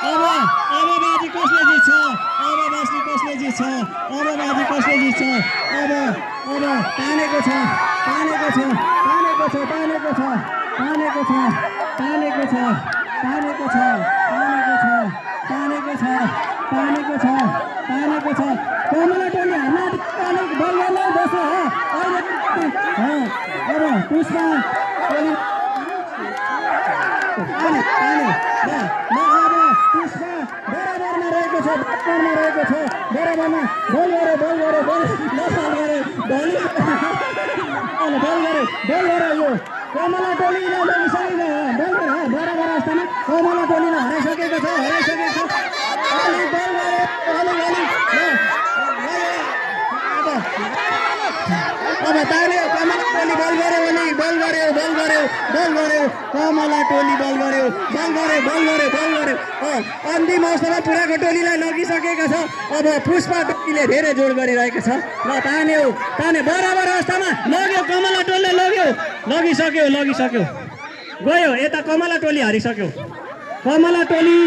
अब बाजी कसले जित्छ अब बाजी कसले जित्छ अब बाजी कसले जित्छ अब तानेको छ तानेको छ तानेको छ तानेको छ तानेको छ तानेको छ तानेको छ तानेको छ तानेको छ तानेको छ कमला टोली हार्न तानेको बल गर्नै बस्छ हो अहिले अब पुष्पा टोली ताने ताने अब पुष्पा बराबरमा रहेको छ बराबरमा बल गरे यो कमला टोलीले लगिसकेको बल गरे बराबर अवस्थामा कमला टोलीले हराइसकेको छ अलि बल गरे अब तान्यो कमला टोली बल गऱ्यो कमला टोली बल गऱ्यो अन्तिम अवस्थामा पुराको टोलीलाई लगिसकेको छ अब पुष्पा टोलीले धेरै जोड गरिरहेको छ ल ताने बराबर अवस्थामा लग्यो कमला टोलीले लगिसक्यो गयो यता कमला टोली हारिसक्यो कमला टोली